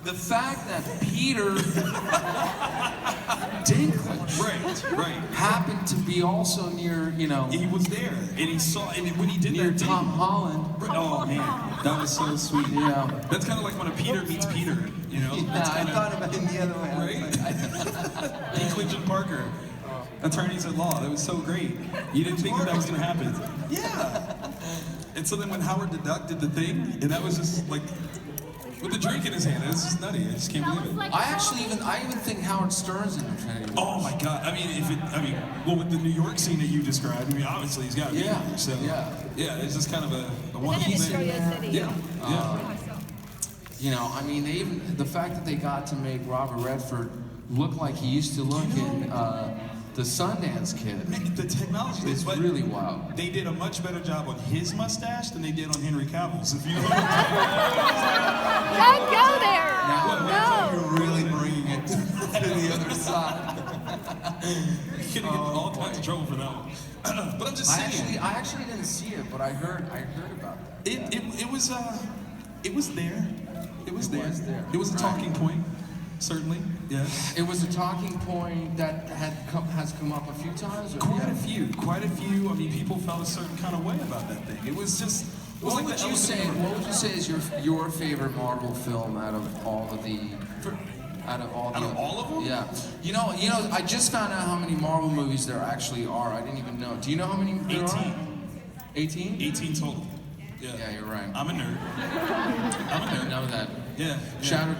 The fact that Peter Dinklage happened to be also near, He was there, and he saw, and when he did near that Tom thing, Holland. oh man, that was so sweet. Yeah. That's kind of like when a Peter meets Peter, That's I kinda, thought about it the other way. I was right? like, Dinklage and Parker, attorneys at law. That was so great. You didn't think that was going to happen. Yeah. And so then when Howard deducted the thing, and that was just like, with the drink in his hand, it was just nutty. I just can't believe it. I even think Howard Stern's in Infinity War. Oh my God! Well, with the New York scene that you described, obviously he's got to be Yeah. there. So Yeah. it's just kind of a wonderful Then thing. Destroy City. Yeah. They even the fact that they got to make Robert Redford look like he used to look in the Sundance Kid. The technology It's but really wild. They did a much better job on his mustache than they did on Henry Cavill's. If you know what I'm Don't go there. Now, No. you're really bringing it to the other side. You're gonna get all kinds of trouble for that one. But I'm just saying. I actually didn't see it, but I heard about that. It was there. It was there. It was a Right. talking point, certainly. Yes. It was a talking point that has come up a few times. Or Quite a few. I mean, people felt a certain kind of way about that thing. It was just. It was What like would the you say? elephant in the What would you say is your favorite Marvel film out of all of the? Out of all of them? Yeah. You know. I just found out how many Marrow movies there actually are. I didn't even know. Do you know how many there 18. are? 18? 18 total. Yeah, you're right. I'm a nerd. I didn't know that. Yeah. Chadwick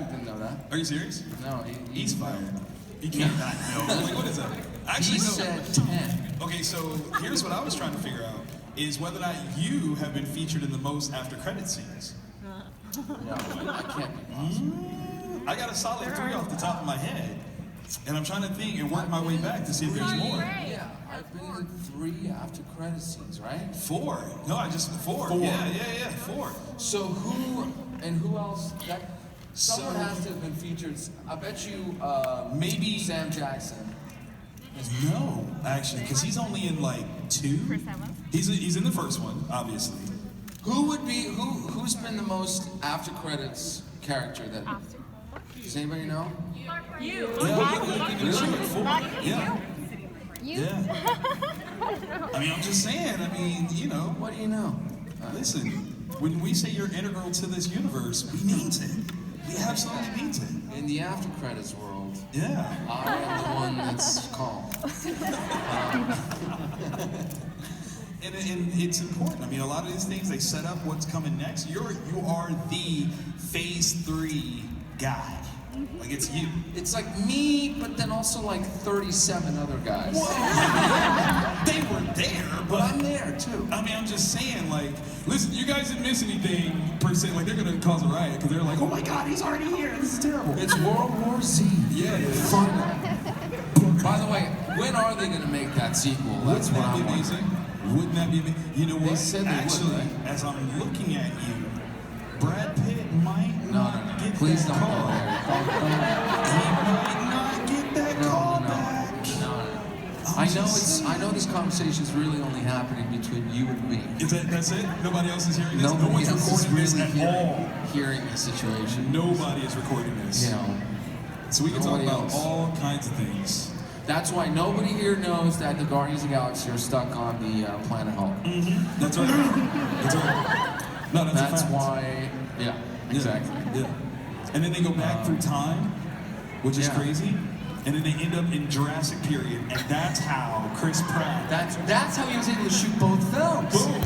didn't know that. Are you serious? No, He's fired. He can't not know. Like, what is that? Actually, He no. said 10. Okay, so here's what I was trying to figure out is whether or not you have been featured in the most after credit scenes. No, I can't be possible. I got a solid 3 off the top of my head, and I'm trying to think and work my way back to see if there's more. Yeah, I've been in 3 after credit scenes, right? 4. No, I just 4. 4. Yeah, 4. So who else? Someone has to have been featured. I bet you maybe Sam Jackson. No, actually, because he's only in like 2. He's in the first one, obviously. Who's been the most after credits character that? Does anybody know? You. Really? 4. Yeah. You. Yeah. I mean, I'm just saying. What do you know? Listen, when we say you're integral to this universe, we mean it. We absolutely mean it. In the after credits world, Yeah. I am the one that's called. And it's important. I mean, a lot of these things, they set up what's coming next. You are the phase 3 guy. Like, it's you. It's like me, but then also like 37 other guys. They were there, But I'm there too. I mean, I'm just saying, like, listen, you guys didn't miss anything, per se. Like, they're gonna cause a riot, because they're like, oh my God, he's already here, this is terrible. It's World War Z. Yeah, it is. Fun. By the way, when are they gonna make that sequel? That's Wouldn't what that be I'm amazing? wondering. Wouldn't that be amazing? You know what? They said they would, Actually, right? as I'm looking at you, Brad Pitt might not get Please that don't call. go there. He might not get that call back. I know this conversation is really only happening between you and me. That's it? Nobody else is hearing this? No Nobody one's else is recording this really at all. hearing the situation. Nobody is recording this. You know, So we can talk nobody about else. all kinds of things. That's why nobody here knows that the Guardians of the Galaxy are stuck on the planet Hulk. That's right. That's right. No, that's a That's fact. why. Yeah, exactly. Yeah. And then they go back through time, which is Yeah. crazy. And then they end up in Jurassic period, and that's how Chris Pratt. That's how he was able to shoot both films. Boom,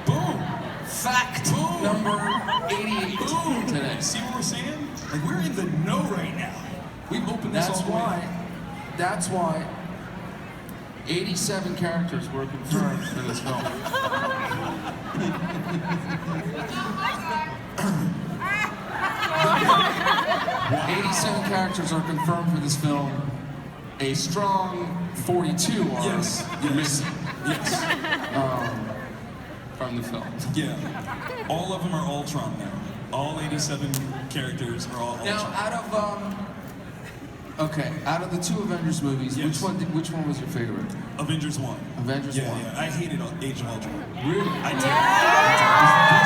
boom, Fact Boom. number 88 boom. today. See what we're saying? Like, we're in the know right now. We've opened this all the way. That's why 87 characters were confirmed for this film. 87 characters are confirmed for this film. A strong 42 are Yes. missing Yes. from the film. Yeah. All of them are Ultron now. All 87 characters are all Now, Ultron. out of the 2 Avengers movies, Yes. which one was your favorite? Avengers 1. Avengers Yeah, 1. yeah. I hated Age of Ultron. Really? I did. Did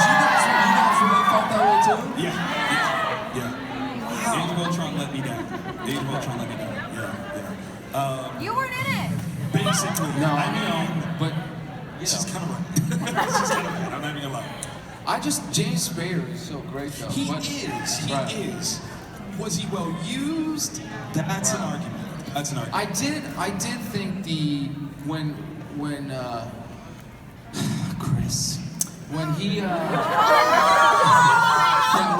you guys really felt that way too? Yeah. Yeah. me down. Age of Ultron let me down. Yeah. You weren't in it. Basically, No, I know, but she's kind of right. She's kind of right. I'm not even gonna lie. James Spader is so great though. He but- is. He Right. is. Was he well used? That's an argument. That's an argument. I did think when Chris when he yeah,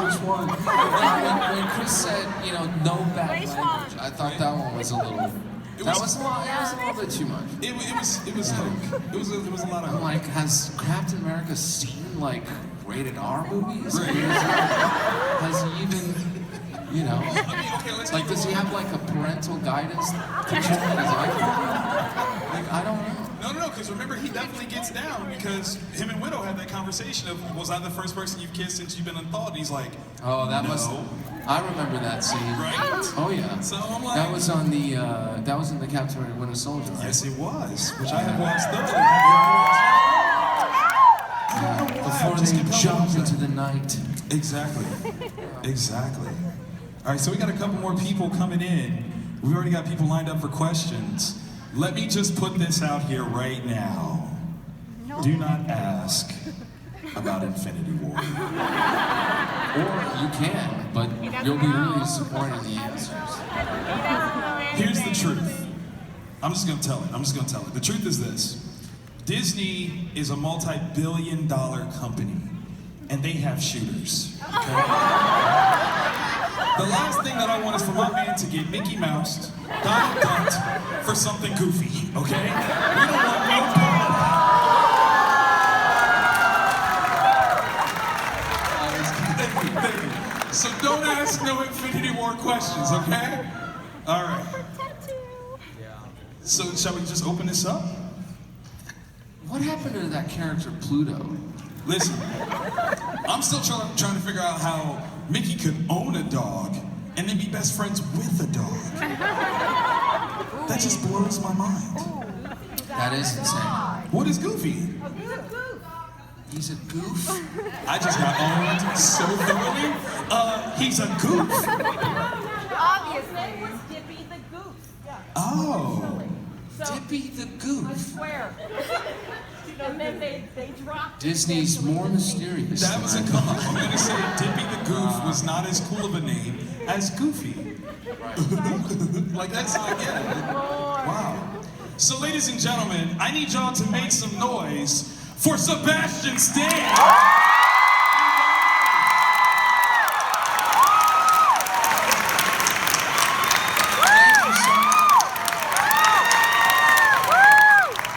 which one? When Chris said, you know, no bad language, I thought that one was a little. That was a lot. It was a little bit too much. It was like it was a lot I'm of like, has Captain America seen like rated R movies? Right. Has he even, you know? I mean, okay, let's Like, does he have like a parental guidance control on his iPhone? Like, I don't know. No, because remember, he definitely gets down because him and Widow had that conversation of, was I the first person you've kissed since you've been unthawed? And he's like, Oh, that no. must. I remember that scene. Right? Oh yeah. So I'm like, That was on the. That was in the Captain America Winter Soldier, right? yes, it was, which I have watched thoroughly. Before they jump into the night. Exactly. Exactly. All right, so we got a couple more people coming in. We've already got people lined up for questions. Let me just put this out here right now. Do not ask about Infinity War. Or you can, but you'll be really disappointed in the answers. Here's the truth. I'm just gonna tell it. The truth is this. Disney is a multi-billion-dollar company, and they have shooters. Okay? The last thing that I want is for my man to get Mickey Mouse, Donald Duck for something goofy, okay? We don't want no part of that. Thank you. So don't ask no Infinity War questions, okay? All right. So shall we just open this up? What happened to that character Pluto? Listen, I'm still trying to figure out how Mickey could own a dog and then be best friends with a dog. That just blows my mind. That is insane. What is Goofy? He's a goof. I just got owned so thoroughly. He's a goof. Obviously, was Dippy the Goose. Yeah. Oh. Dippy the I Goof. swear. And then they dropped Disney's more mysterious. That was a than I come up. I'm gonna say Dippy the Goof was not as cool of a name as Goofy. Like that's how I get it. Wow. So ladies and gentlemen, I need y'all to make some noise for Sebastian Stan.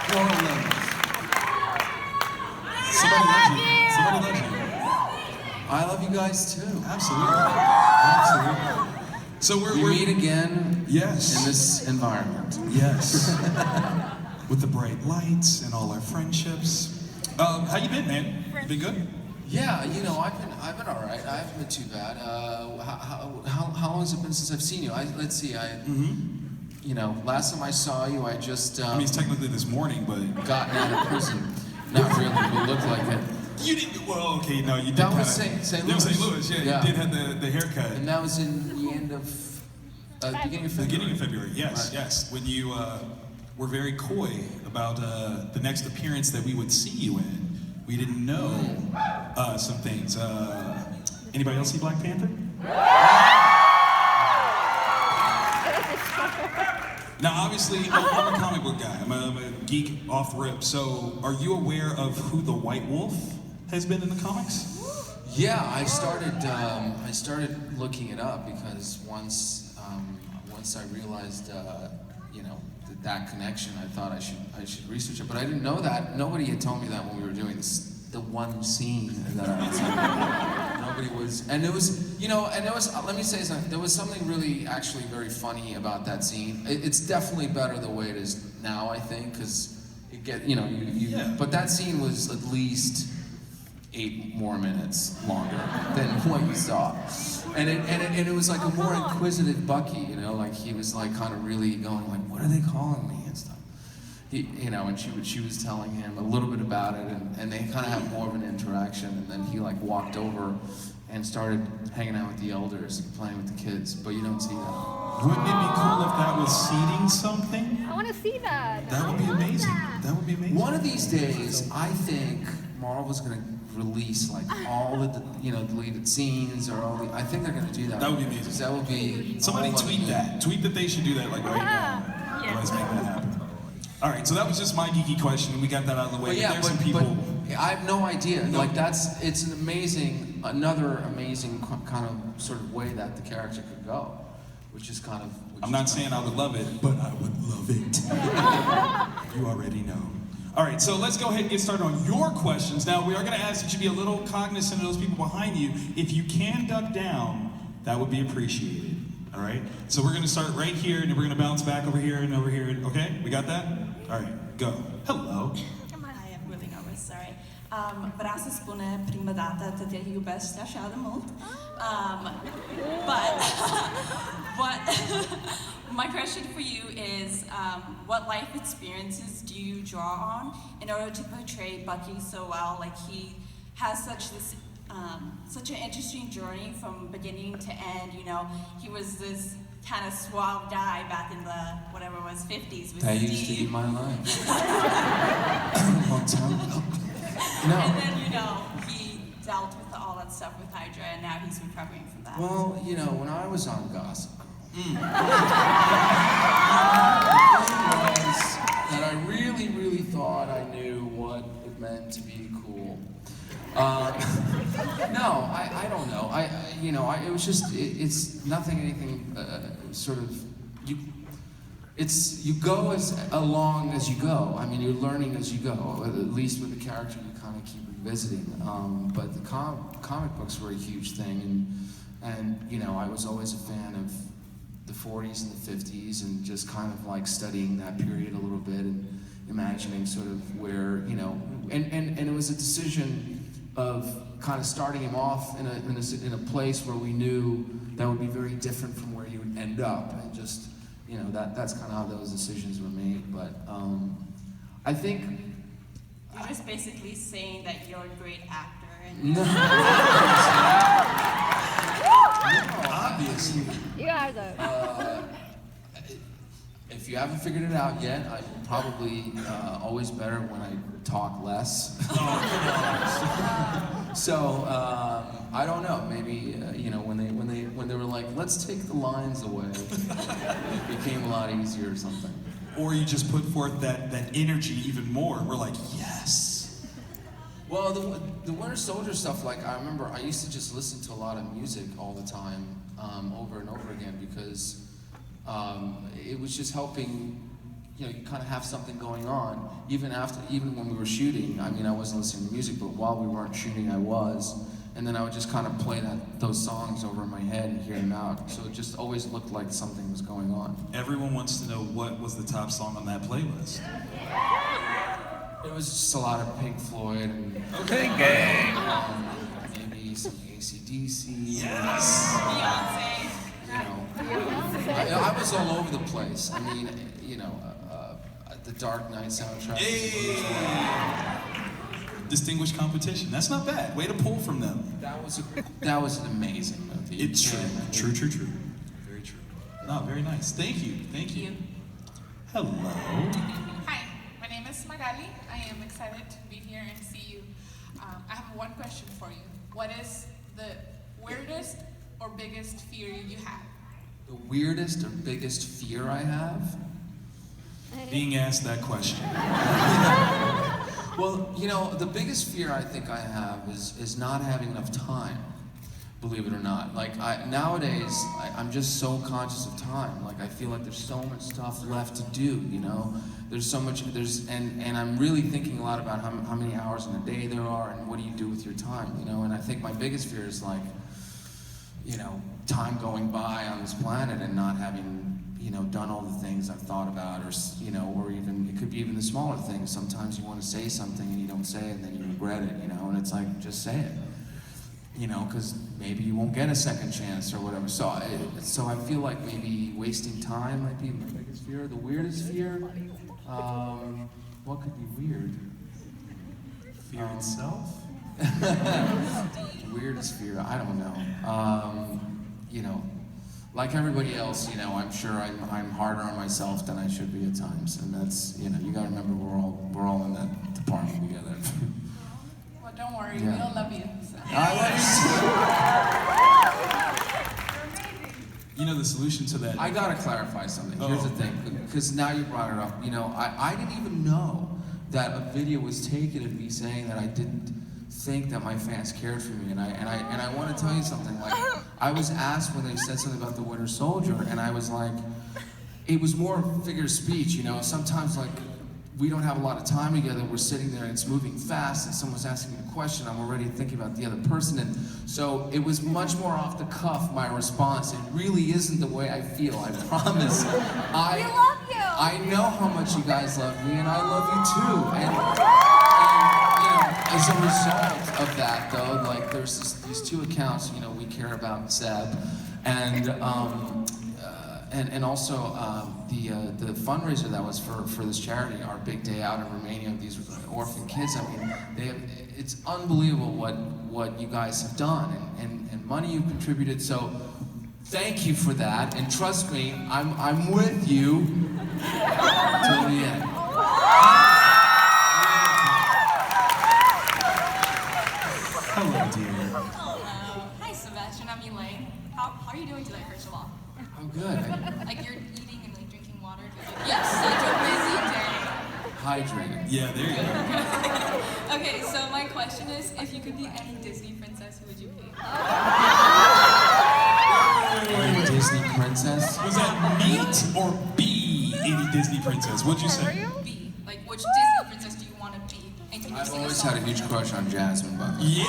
Somebody loves you. Somebody loves you. I love you guys too. Absolutely. Absolutely. So We we're meet again yes. in this environment. Yes. With the bright lights and all our friendships. How you been, man? You been good? Yeah, you know, I've been all right. I haven't been too bad. How long has it been since I've seen you? Let's see. You know, last time I saw you, I just I mean, it's technically this morning, but gotten out of prison. Not really, but looked like it. you didn't. Well, okay, no, you did. That was kinda- St. That was Louis. St. Louis. Yeah, Yeah. you did have the haircut. And that was in the end of beginning of February. Beginning of February, yes, Right. yes. When you were very coy about the next appearance that we would see you in. We didn't know some things. Anybody else see Black Panther? Now, obviously, I'm a comic book guy. I'm a geek off the rip. So, are you aware of who the White Wolf has been in the comics? Yeah, I started looking it up because once I realized, you know, that connection, I thought I should research it. But I didn't know that. Nobody had told me that when we were doing the one scene that I was in. Nobody was, and it was, you know, and it was. Let me say something. There was something really, actually, very funny about that scene. It's definitely better the way it is now, I think, because it you know, you. Yeah. But that scene was at least 8 more minutes longer than what you saw. And it was like a more inquisitive Bucky, you know, like he was like kind of really going like, what are they calling me and stuff. You know, and she was telling him a little bit about it, and they kind of had more of an interaction, and then he like walked over and started hanging out with the elders and playing with the kids. But you don't see that. Wouldn't it be cool if that was seeding something? I want to see that. That would be amazing. That would be amazing. One of these days, I think Marvel's gonna release like all the deleted scenes or all the. I think they're gonna do that. That would be amazing. That would be. Somebody all of tweet it. that. Tweet that they should do that like right now. Yeah. Let's make that happen. All right, so that was just my geeky question. We got that out of the way. But yeah, There's some people. but I have no idea. No. Like it's another amazing kind of sort of way that the character could go, which is kind of. I'm not saying I would love it, but I would love it. You already know. All right, so let's go ahead and get started on your questions. Now, we are going to ask that you be a little cognizant of those people behind you. If you can duck down, that would be appreciated. All right? So we're going to start right here, and then we're going to bounce back over here and over here. Okay? We got that? All right, go. Hello. Hi, I'm really nervous, sorry. Braça spune prima data të tjeri ju best achado molt. But my question for you is, what life experiences do you draw on in order to portray Bucky so well? Like he has such an interesting journey from beginning to end. You know, he was this kind of suave guy back in the whatever it was 50s with That Steve. used to be my life. Long time ago. No. And then, you know, he dealt with all that stuff with Hydra, and now he's recovering from that. Well, when I was on Gossip Girl, the thing was that I really, really thought I knew what it meant to be cool. No, I don't know. It was just, it's nothing, anything, sort of, you go along as you go. I mean, you're learning as you go. At least with the character, you kind of keep revisiting. But the comic books were a huge thing, and I was always a fan of the 40s and the 50s, and just kind of like studying that period a little bit and imagining sort of where and it was a decision of kind of starting him off in a place where we knew that would be very different from where he would end up, and just. That's kind of how those decisions were made, but I think... You're just basically saying that you're a great actor. And No. Obviously. You guys are. If you haven't figured it out yet, I'm probably always better when I talk less. So I don't know. Maybe when they were like, let's take the lines away, it became a lot easier or something. Or you just put forth that energy even more. We're like, yes. Well, the Winter Soldier stuff, like I remember I used to just listen to a lot of music all the time, over and over again, because it was just helping. You kind of have something going on, even when we were shooting. I mean, I wasn't listening to music, but while we weren't shooting, I was. And then I would just kind of play those songs over in my head and hear them out. So it just always looked like something was going on. Everyone wants to know what was the top song on that playlist. It was just a lot of Pink Floyd and maybe some AC/DC. Yes. Beyonce. I was all over the place. I mean, the Dark Knight soundtrack. Hey. Distinguished competition. That's not bad. Way to pull from them. That was an amazing movie. It's true. True. Very true. No, very nice. Thank you. Hello. Hi, my name is Magali. I am excited to be here and see you. I have one question for you. What is the weirdest or biggest fear you have? The weirdest or biggest fear I have? Being asked that question. Well, the biggest fear I think I have is not having enough time, believe it or not. Like, nowadays, I'm just so conscious of time. Like, I feel like there's so much stuff left to do, There's so much, and I'm really thinking a lot about how many hours in a day there are, and what do you do with your time, And I think my biggest fear is like, time going by on this planet and not having, done all the things I've thought about, or even, it could be even the smaller things. Sometimes you want to say something and you don't say it and then you regret it, and it's like, just say it, because maybe you won't get a second chance or whatever. So I feel like maybe wasting time might be my biggest fear. The weirdest fear, what could be weird? Fear itself? Weirdest fear, I don't know. You know, like everybody else, you know, I'm sure I'm harder on myself than I should be at times, and that's, you know, you gotta remember we're all in that department together. Well, don't worry, Yeah. we all love you. So. I love You know, the solution to that. you. I gotta clarify something. Here's the thing, because now you brought it up. You know, I didn't even know that a video was taken of me saying that I didn't think that my fans cared for me, and I want to tell you something. Like, I was asked when they said something about the Winter Soldier, and I was like, it was more figure of speech. You know, sometimes like we don't have a lot of time together. We're sitting there and it's moving fast, and someone's asking me a question. I'm already thinking about the other person, and so it was much more off the cuff. My response. It really isn't the way I feel. I promise. We love you. I know how much you guys love me, and I love you too. And you know, as a result of that, though, like there's these two accounts. You know, we care about Seb, and also the fundraiser that was for this charity, our big day out in Romania of these orphan kids. I mean, it's unbelievable what you guys have done and money you've contributed. So thank you for that, and trust me, I'm with you till the end. Hello, dear. Hello. Hi, Sebastian. I'm Elaine. How are you doing today, first of all? Oh, good. Like, you're eating and like drinking water? Yes, such a busy day. Hydrated. Yeah, there you go. Okay, so my question is, if you could be any Disney princess, who would you be? Any Disney princess? Was that meet or be any Disney princess? What'd you say? Be. Like, which Disney princess do you want to be? And can you I've sing a always song? had a huge crush on Jasmine, but Yeah.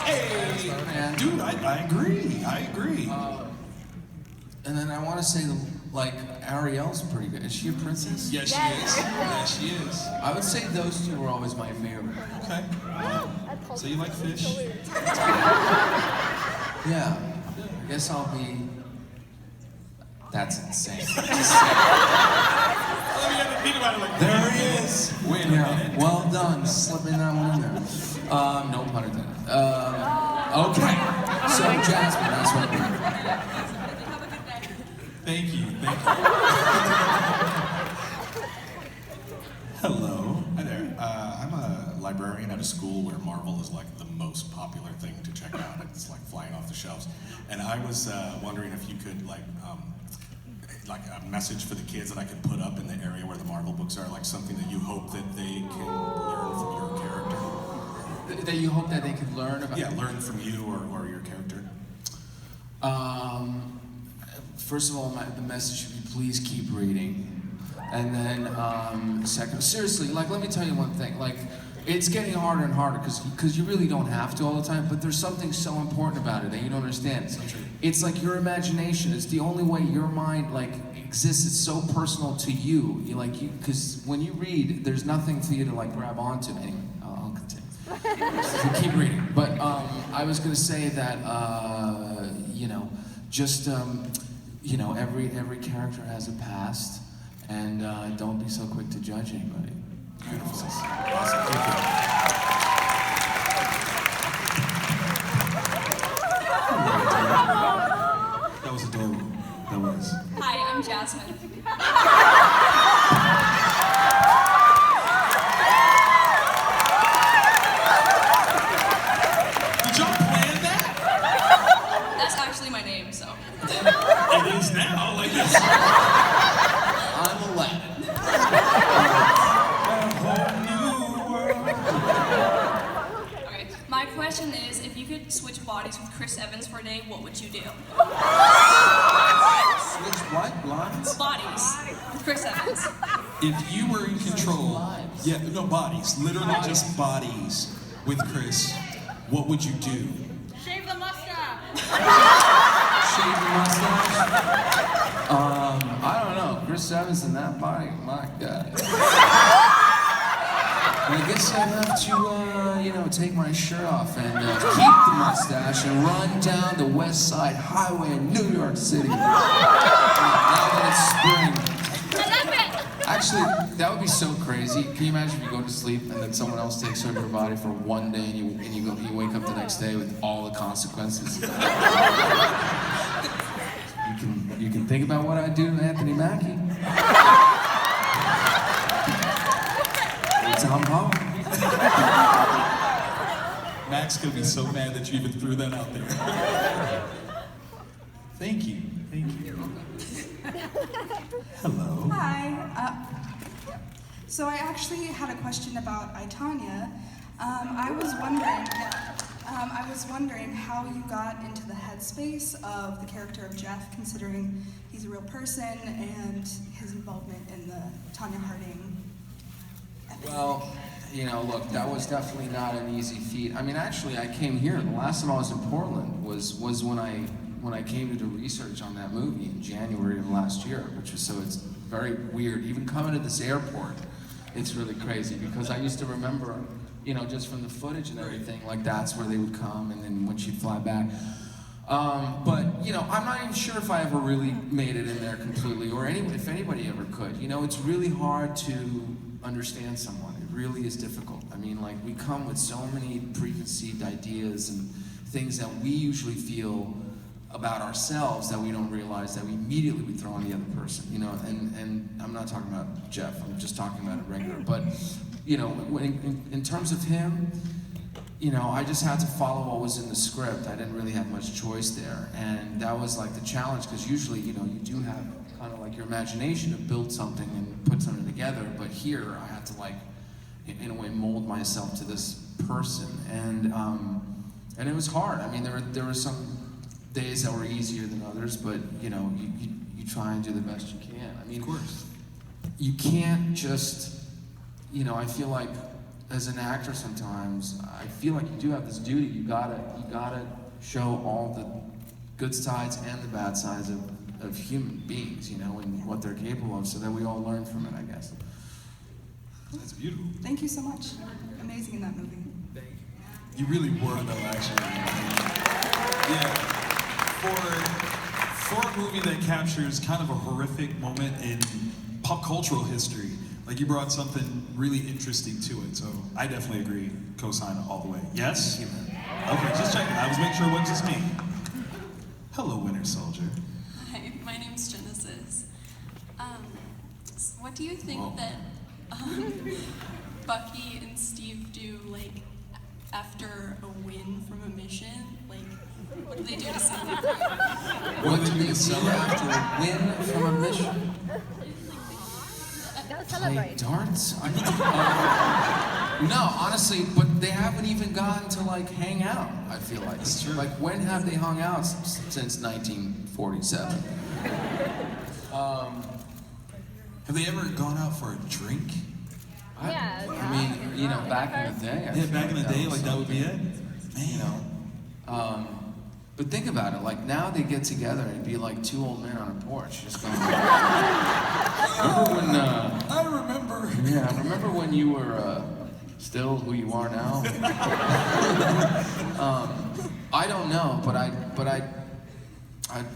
Hey, man. dude, I agree. I agree. And then I want to say, like, Ariel's pretty good. Is she a princess? Yes, she is. Yes, she is. I would say those two were always my favorite. Okay. So you like fish? Yeah. I guess I'll be. That's insane. Let me have to think about it like There he is. Wait a Yeah. minute. Well done, slipping that one in there. No pun intended. Okay. So Jasmine, that's what. Have a good day. Thank you. Thank you. Hello. Hi there. I'm a librarian at a school where Marvel is like the most popular thing to check out. It's like flying off the shelves. And I was wondering if you could like a message for the kids that I could put up in the area where the Marvel books are, like something that you hope that they can learn from your character. That you hope that they could learn about. Yeah, learn from you or your character. First of all, the message should be please keep reading. And then, second, seriously, like, let me tell you one thing. Like, it's getting harder and harder because you really don't have to all the time, but there's something so important about it that you don't understand. It's like your imagination. It's the only way your mind, like, exists. It's so personal to you. Because when you read, there's nothing for you to, like, grab onto. Anyway, I'll continue. So keep reading. But I was going to say that, every character has a past, and don't be so quick to judge anybody. Beautiful. Awesome. Thank you. That was adorable. That was. Hi, I'm Jasmine. Did y'all plan that? That's actually my name, so. It is now. Like this. I'm Aladdin. Okay, my question is, if you could switch bodies with Chris Evans for a day, what would you do? Switch what? Lines? Bodies with Chris Evans. If you were in control, lives. yeah, no bodies, literally just bodies with Chris, what would you do? Shave the mustache. Shave the mustache? I don't know. Chris Evans in that body, my God. I guess I'd have to, take my shirt off and keep the mustache and run down the West Side Highway in New York City. Now that it's spring. I love it. I Actually, that would be so crazy. Can you imagine if you go to sleep and then someone else takes over your body for one day and you wake up the next day with all the consequences? You can think about what I do to Anthony Mackie. It's Tom Paul. Max gonna be so mad that you even threw that out there. Thank you. Hello. Hi. So I actually had a question about I, Tanya. I was wondering how you got into the headspace of the character of Jeff, considering he's a real person and his involvement in the Tanya Harding episode. Well, look, that was definitely not an easy feat. I mean, actually, I came here. The last time I was in Portland was when I came to do research on that movie in January of last year, so it's very weird. Even coming to this airport, it's really crazy because I used to remember, just from the footage and everything, like that's where they would come, and then when she'd fly back. But I'm not even sure if I ever really made it in there completely, or if anybody ever could. It's really hard to understand someone. It really is difficult. I mean, like, we come with so many preconceived ideas and things that we usually feel about ourselves that we don't realize that we immediately would throw on the other person, and I'm not talking about Jeff, I'm just talking about a regular, but, in terms of him, I just had to follow what was in the script. I didn't really have much choice there, and that was like the challenge, because usually, you do have kind of like your imagination to build something and put something together, but here I had to, like, in a way, mold myself to this person, and it was hard. I mean, there were some days that were easier than others, but you try and do the best you can. I mean, of course, you can't just, I feel like as an actor sometimes, I feel like you do have this duty. You gotta show all the good sides and the bad sides of human beings, and what they're capable of, so that we all learn from it, I guess. That's beautiful. Thank you so much. Amazing in that movie. You really were, though, actually. Yeah. For a movie that captures kind of a horrific moment in pop cultural history, like, you brought something really interesting to it. So I definitely agree, co-sign all the way. Yes? Okay, just checking. I was making sure it wasn't just me. Hello, Winter Soldier. Hi, my name's Genesis. What do you think that Bucky and Steve do, like, after a win from a mission? Like, what do they do to celebrate? What do they do after a win from a mission? Go Play celebrate. darts? No, honestly, but they haven't even gotten to, like, hang out, I feel like. That's true. Like, when have they hung out since 1947? Have they ever gone out for a drink? Yeah. I mean, back in the day. I Yeah, feel back in the day, was like, that would be it. something, Man. But think about it, like, now they get together and be like two old men on a porch, just going. Remember when? I remember. Yeah, remember when you were still who you are now? I don't know, but I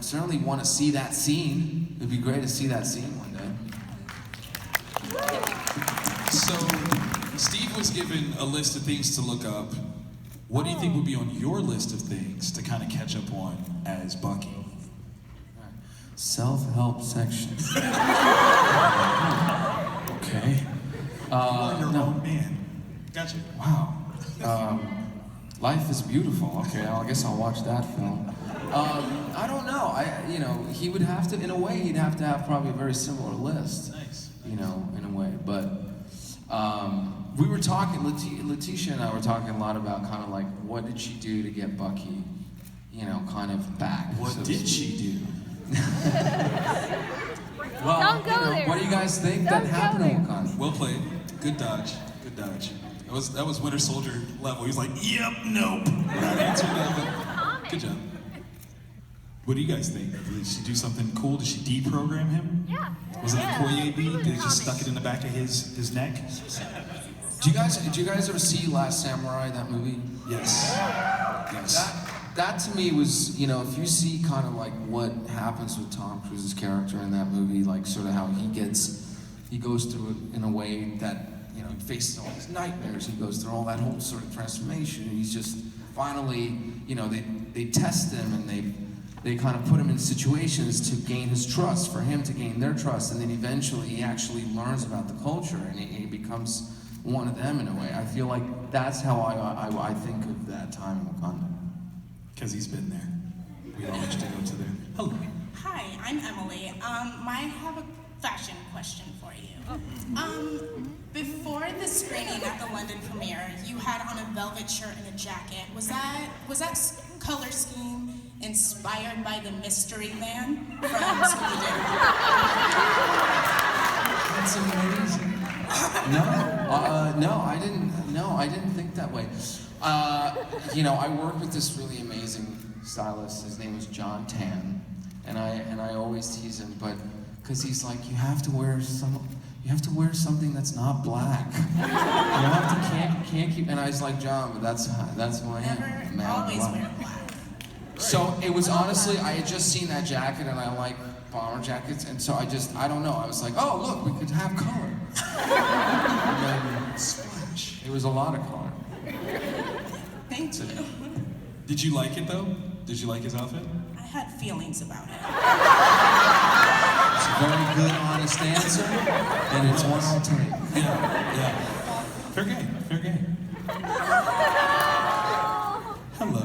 certainly want to see that scene. It'd be great to see that scene one day. So, Steve was given a list of things to look up. What do you think would be on your list of things to kind of catch up on as Bucky? Self-help section. Okay. You are your No. own man. Gotcha. Wow. Life is beautiful. Okay, I guess I'll watch that film. I don't know. He would have to, in a way, he'd have to have probably a very similar list. Nice. In a way. But we were talking, Letitia and I were talking a lot about kind of like, what did she do to get Bucky, kind of back? What so to did speak. she do? Well, Don't go there. what do you guys think that Don't go happened there. in Wakanda? Well played. Good dodge. Good dodge. That was Winter Soldier level. He's like, yep, nope. Not answering that, but good job. What do you guys think? Did she do something cool? Did she deprogram him? Yeah. Was it a Yeah. Koye bead? They just stuck it in the back of his neck? Did you guys ever see Last Samurai, that movie? Yes. Yes. That to me was, if you see kind of like what happens with Tom Cruise's character in that movie, like sort of how he gets, he goes through it in a way that, you know, he faces all his nightmares, he goes through all that whole sort of transformation, and he's just finally, you know, they test him and they kind of put him in situations to gain his trust, for him to gain their trust, and then eventually he actually learns about the culture and he becomes one of them in a way. I feel like that's how I think of that time in Wakanda. Because he's been there. We all wish to go to there. Hello. Hi, I'm Emily. I have a fashion question for you. Before the screening at the London premiere, you had on a velvet shirt and a jacket. Was that color scheme inspired by the Mystery Man from Scooby-Doo? That's amazing. No, I didn't think that way. You know, I worked with this really amazing stylist. His name was John Tan, and I always tease him, but because he's like, you have to wear something that's not black. Can't keep. And I was like, John, but that's who I am. Never, Man, always wear black. So it was honestly, I had just seen that jacket and I like bomber jackets, and so I don't know, I was like, oh look, we could have color. And then splash. It was a lot of color. Thank you. Did you like it though? Did you like his outfit? I had feelings about it. It's a very good, honest answer, and it's one I'll take. Yeah. Fair game, fair game. Hello.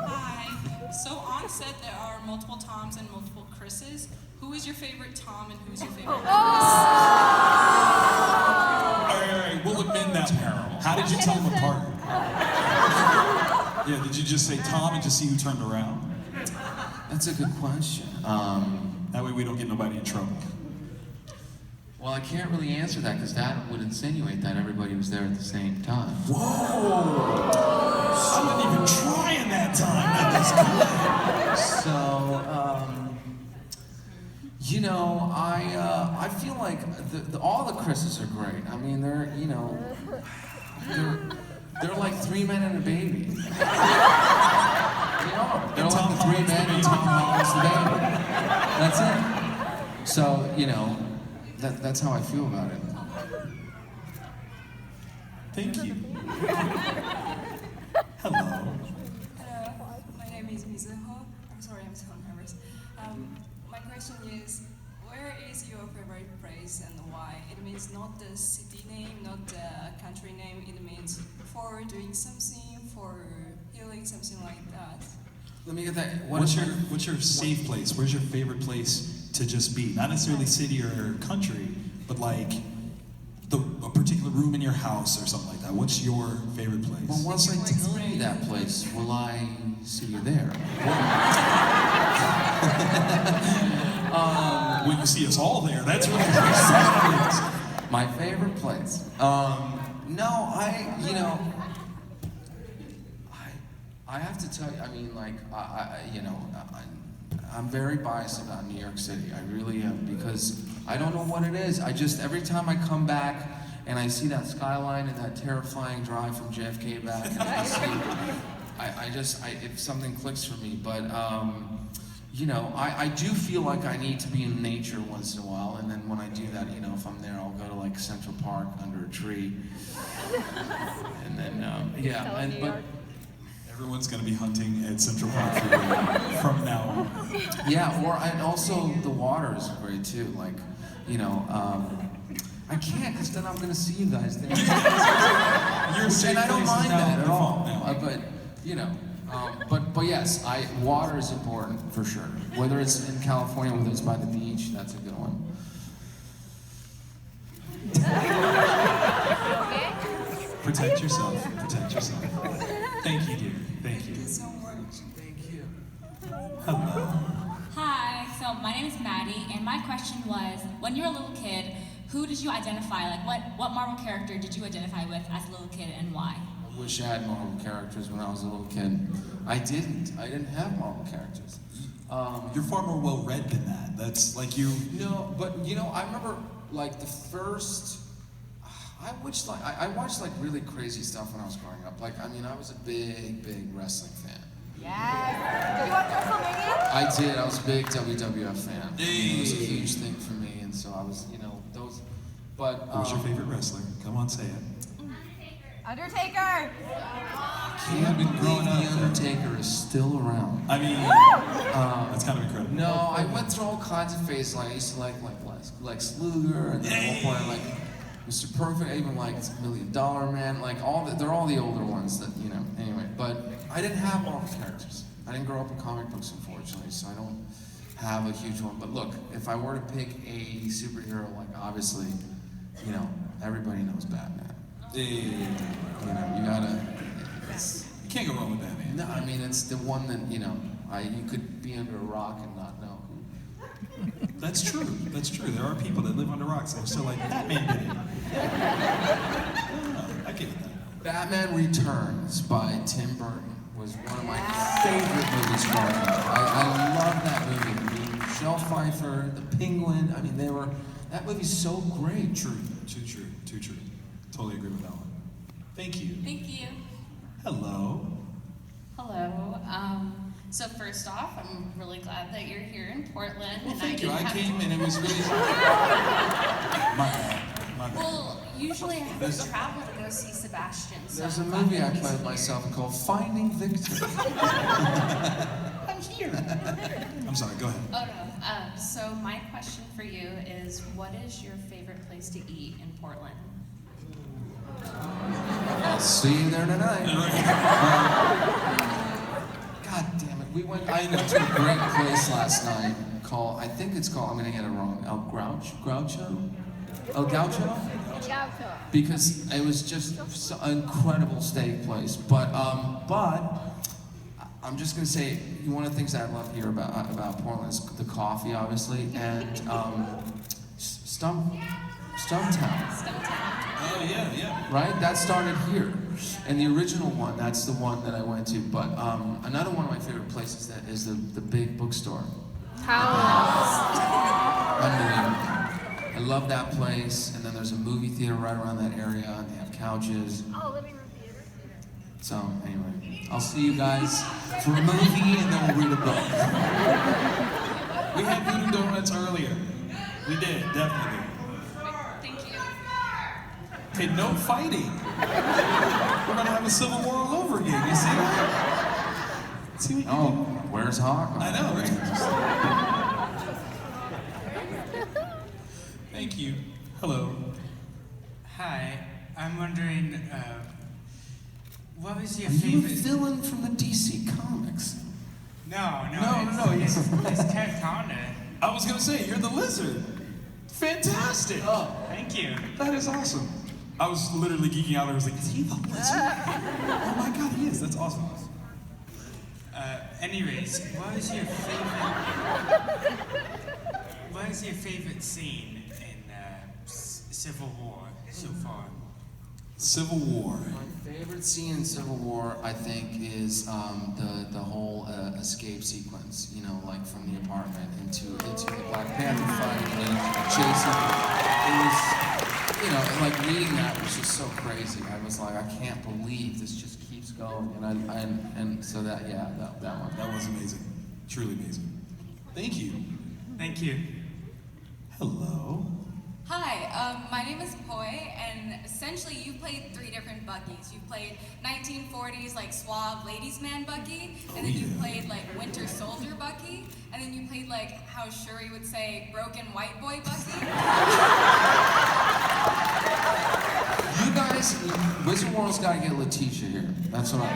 Hi. So on set there are multiple Toms and multiple Chris's. Who is your favorite Tom and who's your favorite Chris? All right, we'll amend that. How did you tell them apart? Yeah, did you just say Tom and just see who turned around? That's a good question. That way we don't get nobody in trouble. Well, I can't really answer that because that would insinuate that everybody was there at the same time. Whoa! I didn't even try in that time. That was good. So, you know, I feel like all the Chris's are great. I mean, they're, you know, they're like 3 men and a baby. They are. They're like the 3 men and Tom Holland's the baby. That's it. So, you know, that's how I feel about it. Thank you. Hello. Hello, my name is Mizuho. I'm sorry, I'm so nervous. My question is, where is your favorite place and why? It means not the city name, not the country name. It means for doing something, for healing, something like that. Let me get that. What's your safe place? Where's your favorite place to just be? Not necessarily city or country, but like a particular room in your house or something like that. What's your favorite place? Well, once I tell you that place, will I see you there? When you see us all there, that's what your My favorite place. I have to tell you, I mean, like, I'm very biased about New York City. I really am, because I don't know what it is. Every time I come back and I see that skyline and that terrifying drive from JFK back, and if something clicks for me. But, you know, I do feel like I need to be in nature once in a while, and then when I do that, you know, if I'm there, I'll go to like Central Park under a tree. And then, but everyone's gonna be hunting at Central Park from now on. Yeah, and also the water is great too. Like, you know, I can't because then I'm gonna see you guys there. And I don't mind that at all. But you know, but yes, water is important for sure. Whether it's in California, whether it's by the beach, that's a good one. Protect yourself. Protect yourself. Thank you, dear. Thank you. Thank you so much. Thank you. Hello. Hi, so my name is Maddie, and my question was, when you were a little kid, who did you identify, like what Marvel character did you identify with as a little kid and why? I wish I had Marvel characters when I was a little kid. I didn't have Marvel characters. You're far more well-read than that. That's like you... No, but you know, I remember like the first... I watched like really crazy stuff when I was growing up. Like, I mean, I was a big wrestling fan. Yes. Did you watch WrestleMania? I did. I was a big WWF fan. Hey. It was a huge thing for me, and so I was, you know, those. But Who's your favorite wrestler? Come on, say it. Undertaker! Can't been growing believe up the Undertaker is still around. I mean, that's kind of incredible. No, I went through all kinds of phases. Like I used to like Lex Luger, and then at one point I like Mr. Perfect. I even liked $1 Million Man. Like they're all the older ones that you know. Anyway, but I didn't have all the characters. I didn't grow up in comic books, unfortunately, so I don't have a huge one. But look, if I were to pick a superhero, like obviously, you know, everybody knows Batman. Yeah. You know, you gotta. You can't go wrong with Batman. No, I mean it's the one that you know. You could be under a rock and not know who. That's true. That's true. There are people that live under rocks that are still like, Batman did it. I get that. Batman Returns by Tim Burton was one of my favorite movies growing up. I love that movie. I mean, Michelle Pfeiffer, the Penguin. I mean, that movie's so great. True. Too true. Totally agree with that one. Thank you. Thank you. Hello. Hello. So first off, I'm really glad that you're here in Portland. Well, and thank you. I didn't came and it was really... My bad. Well, usually I have to travel to go see Sebastian. So There's a I'm glad movie I that he's played here. myself called Finding Victor. I'm here. I'm sorry, go ahead. Oh no. So my question for you is, what is your favorite place to eat in Portland? I'll see you there tonight. God damn it. I went to a great place last night called, I think it's called, I'm gonna get it wrong, El Groucho? Because it was just an incredible steak place. But I'm just gonna say, one of the things I love here about Portland is the coffee, obviously, and Stumptown. Oh, yeah. Right? That started here. And the original one, that's the one that I went to. But another one of my favorite places that is the big bookstore. Unbelievable. I love that place. And then there's a movie theater right around that area, and they have couches. Oh, living room theater. So, anyway, I'll see you guys for a movie, and then we'll read a book. We had food and donuts earlier. We did, definitely. Thank you. Okay, no fighting. We're gonna have a civil war all over again. You see that? See what you Oh, did? where's Hawk? I know, right? Thank you. Hello. Hi, I'm wondering, what was your Are you a favorite? villain from the DC Comics? No. It's It's Ted Conner. I was gonna say, you're the lizard. Fantastic. Oh, thank you. That is awesome. I was literally geeking out. I was like, is he the lizard? Oh my god, he is. That's awesome. Anyways, what was your favorite scene in Civil War so far? Civil War. My favorite scene in Civil War, I think, is the whole escape sequence. You know, like from the apartment into the Black Panther fight and chasing. It was, you know, like reading that was just so crazy. I was like, I can't believe this just keeps going. And so that one. That was amazing. Truly amazing. Thank you. Thank you. Hello. Hi, my name is Poi, and essentially you've played 3 different Buckys. You've played 1940s, like suave ladies' man Bucky, and then you played like Winter Soldier Bucky, and then you played like how Shuri would say broken white boy Bucky. You guys, Wizard World's got to get Letitia here. That's what I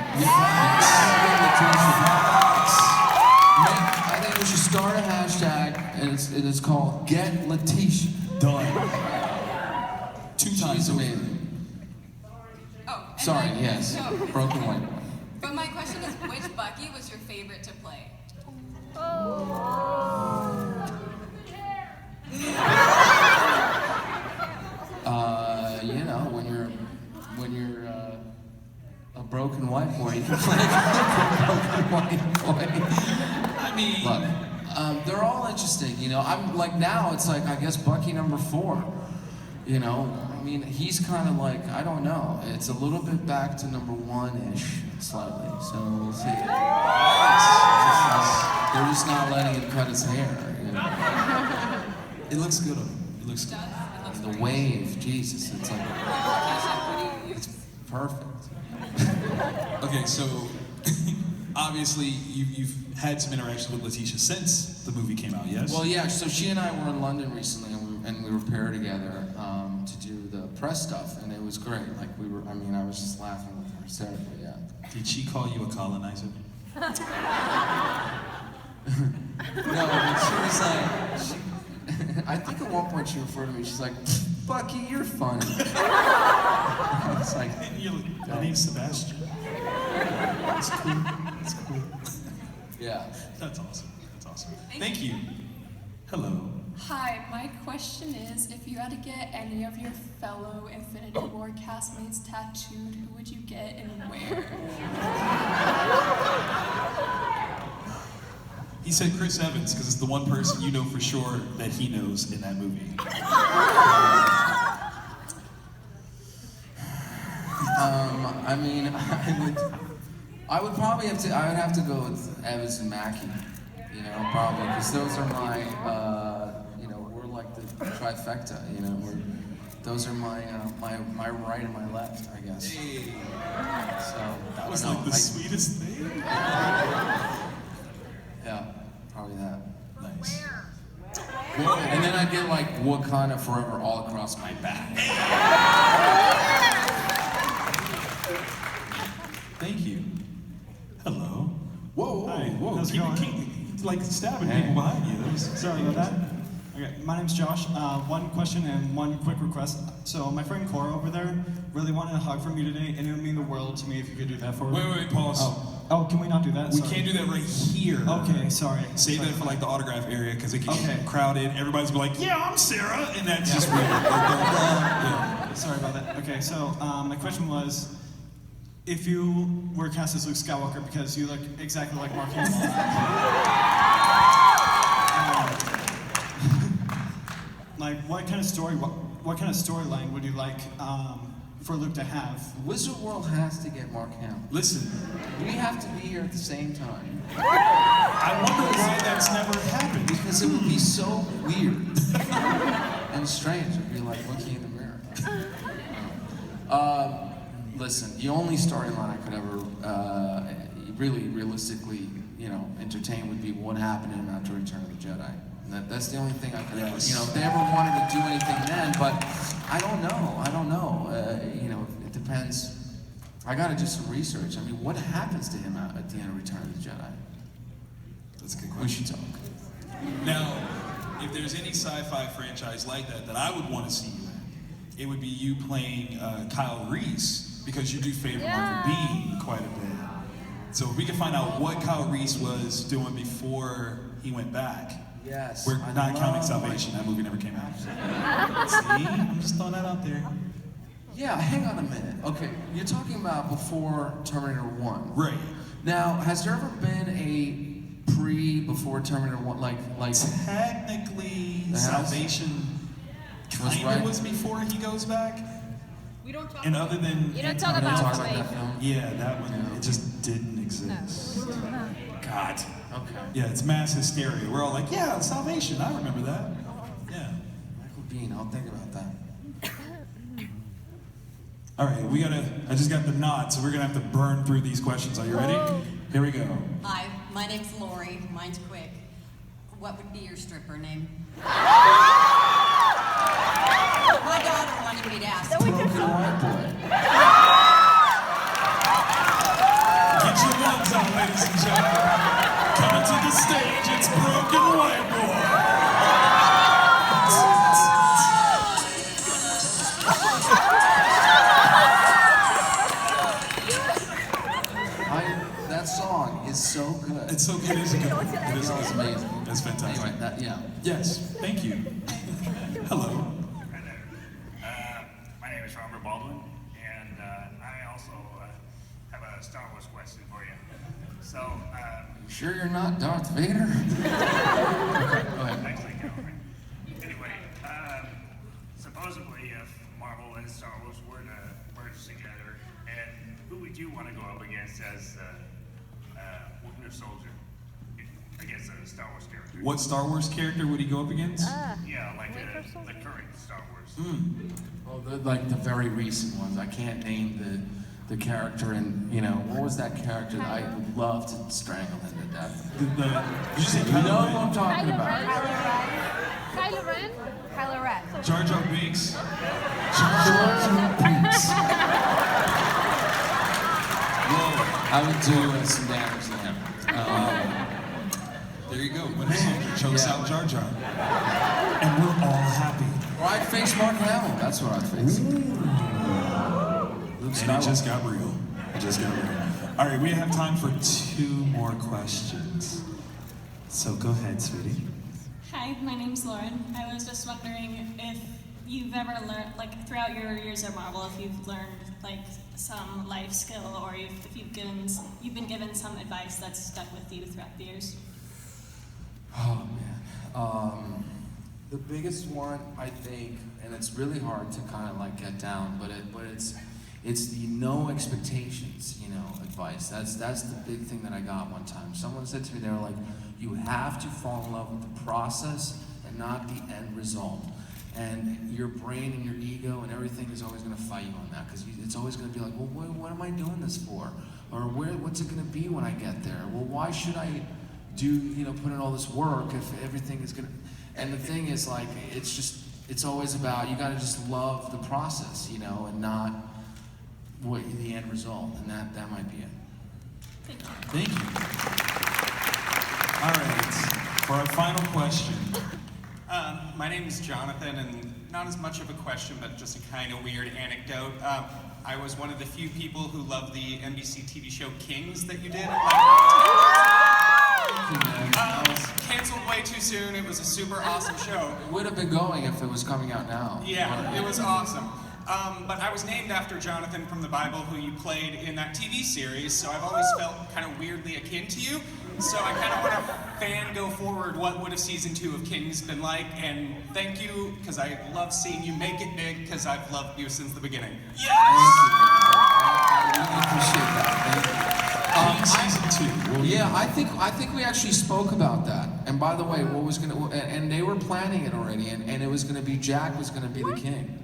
think we should start a hashtag, and it's called Get Letitia. Done. 2 times. She's amazing. Oh, and Sorry, then- yes. no. Broken white. But my question is, which Bucky was your favorite to play? You know, when you're a broken white boy, you can play a broken white boy. I mean, look, they're all interesting. You know, I'm like now it's like I guess Bucky number 4. You know, I mean he's kind of like I don't know. It's a little bit back to number 1-ish slightly. So we'll see. They're just not letting him cut his hair. You know? it looks good on him. It looks good. the wave. Jesus, it's like it's perfect. Okay, so obviously you've had some interaction with Letitia since the movie came out, yes? Well, yeah. So she and I were in London recently, and we were paired together to do the press stuff, and it was great. Like I was just laughing with her hysterically. Yeah. Did she call you a colonizer? No, but she was like, I think at one point she referred to me. She's like, "Bucky, you're funny." It's like, my name's Sebastian. It's cool. It's cool. Yeah. That's awesome. That's awesome. Thank you. Hello. Hi, my question is, if you had to get any of your fellow Infinity War castmates tattooed, who would you get and where? He said Chris Evans, because it's the one person you know for sure that he knows in that movie. I would probably have to. I would have to go with Evans and Mackie. You know, probably because those are my. We're like the trifecta. You know, those are my my right and my left, I guess. Hey. So that was like the sweetest thing. Yeah, probably that. Nice. And then I get like Wakanda forever all across my back. Thank you. Hello. Whoa, Hi, whoa. how's it going? Keep like stabbing people behind you. That was Sorry about that. Okay, my name's Josh. One question and one quick request. So my friend Cora over there really wanted a hug from you today, and it would mean the world to me if you could do that for her. Wait, pause. Oh, can we not do that? We Sorry. can't do that right here. Okay, sorry. Save that for like the autograph area because it can get crowded. Everybody's be like, "Yeah, I'm Sarah," and that's just weird. Yeah. Sorry about that. Okay, so my question was, if you were cast as Luke Skywalker because you look exactly like Mark Hamill. Like, what kind of storyline would you like for Luke to have? Wizard World has to get Mark Hamill. Listen, we have to be here at the same time. I wonder why that's never happened. Because it would be so weird and strange. It'd be like looking in the mirror. Listen, the only storyline I could ever really realistically, entertain would be what happened to him after Return of the Jedi. That's the only thing I could ever, if they ever wanted to do anything then, but I don't know. It depends. I gotta do some research. I mean, what happens to him at the end of Return of the Jedi? That's a good question. We should talk. Now, if there's any sci-fi franchise like that I would want to see you in, it would be you playing Kyle Reese, because you do favor Michael Biehn quite a bit. So if we can find out what Kyle Reese was doing before he went back. Yes. We're not counting Salvation. That movie never came out. See? I'm just throwing that out there. Yeah, hang on a minute. Okay, you're talking about before Terminator 1. Right. Now, has there ever been a before Terminator 1, like technically, Salvation kind of was before he goes back. We don't talk. And other than You don't talk about that film. Yeah, that one. It just didn't exist. God. Okay. Yeah, it's mass hysteria. We're all like, yeah, Salvation. I remember that. Yeah. Michael Biehn. I'll think about that. All right, I just got the nod, so we're gonna have to burn through these questions. Are you ready? Here we go. Hi, my name's Lori. Mine's quick. What would be your stripper name? My daughter wanted me to ask. Broken White Boy. Get your ones on, ladies and gentlemen. Coming to the stage, it's Broken White Boy. That song is so good. It's so good. It is good. It is amazing. That's fantastic. Anyway, Yes, thank you. Hello. Hi there. My name is Robert Baldwin, and I also have a Star Wars question for you. So, You sure you're not Darth Vader? Go ahead. Actually, no. Anyway, supposedly if Marvel and Star Wars were to merge together, and who would you want to go up against as Winter Soldier? Against against a Star Wars character. What Star Wars character would he go up against? Yeah, like the current Star Wars. Well, like the very recent ones. I can't name the character in, you know, what was that character that I would love to strangle him to death? Did you say You know who I'm talking about. Kylo Ren? Kylo Ren. Jar Jar Binks? I would do some damage to him. There you go. When a soldier chokes out Jar Jar. And we're all happy. Or I'd face Mark Hamill. That's what I'd face. And it just got real. It just got real. All right, we have time for 2 more questions. So go ahead, sweetie. Hi, my name's Lauren. I was just wondering if you've ever learned, like throughout your years at Marvel, if you've learned like some life skill, or if you've been given some advice that's stuck with you throughout the years. Oh man, the biggest one I think, and it's really hard to kind of like get down, but it's the no expectations, you know, advice. That's the big thing that I got one time. Someone said to me, they were like, you have to fall in love with the process and not the end result. And your brain and your ego and everything is always going to fight you on that, because it's always going to be like, well, what am I doing this for? Or what's it going to be when I get there? Well, why should I put in all this work if everything is going to... And the thing is, like, it's always about, you got to just love the process, you know, and not the end result. And that might be it. Thank you. All right, for our final question. My name is Jonathan, and not as much of a question, but just a kind of weird anecdote. I was one of the few people who loved the NBC TV show Kings that you did. Canceled way too soon. It was a super awesome show. It would have been going if it was coming out now. Yeah, it was awesome. But I was named after Jonathan from the Bible, who you played in that TV series, so I've always felt kind of weirdly akin to you. So I kind of want to fan go forward, what would have season 2 of Kings been like, and thank you, because I love seeing you make it big, because I've loved you since the beginning. Yes! I really appreciate that. Thank you. Yeah, I think we actually spoke about that. And by the way, and they were planning it already, and it was gonna be Jack was gonna be the king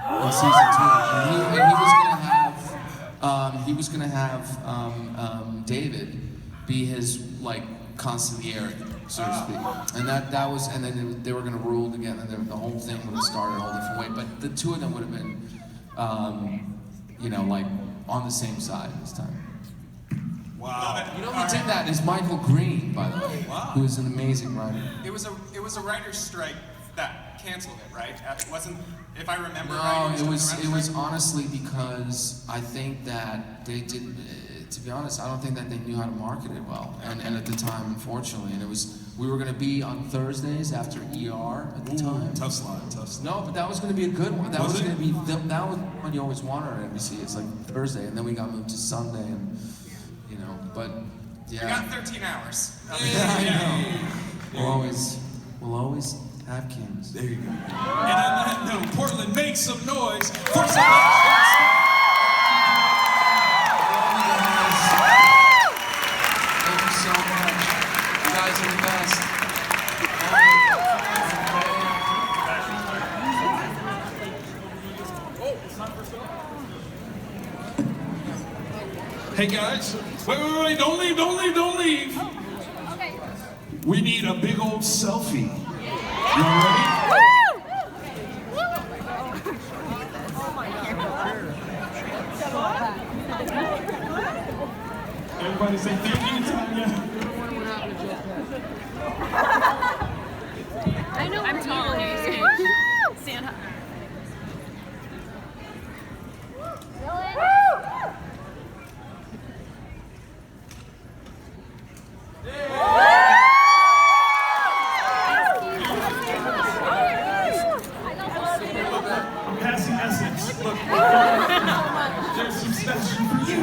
in season 2, and he was gonna have David be his like consigliere, so to speak, and that was, and then they were gonna rule together. The whole thing would have started a whole different way, but the 2 of them would have been, like on the same side this time. Wow. You know who did that is Michael Green, by the way, who is an amazing writer. It was a writer's strike that canceled it, right? It wasn't, if I remember No, right. it was honestly because I think that they didn't. To be honest, I don't think that they knew how to market it well, and at the time, unfortunately, and we were going to be on Thursdays after ER at the time. Tough slot. No, but that was going to be a good one. That was going to be that was one you always wanted on NBC. It's like Thursday, and then we got moved to Sunday, and but yeah. We got 13 hours. Yeah. We'll always have Kings. There you go. And on that note, Portland, make some noise for Sebastian. Thank you so much. You guys are the best. Hey guys, wait, don't leave. Okay. We need a big old selfie. You ready? Everybody say thank you, Tanya. I know I'm tall. Stand up. I'm passing Essex. Look, there's some special for you.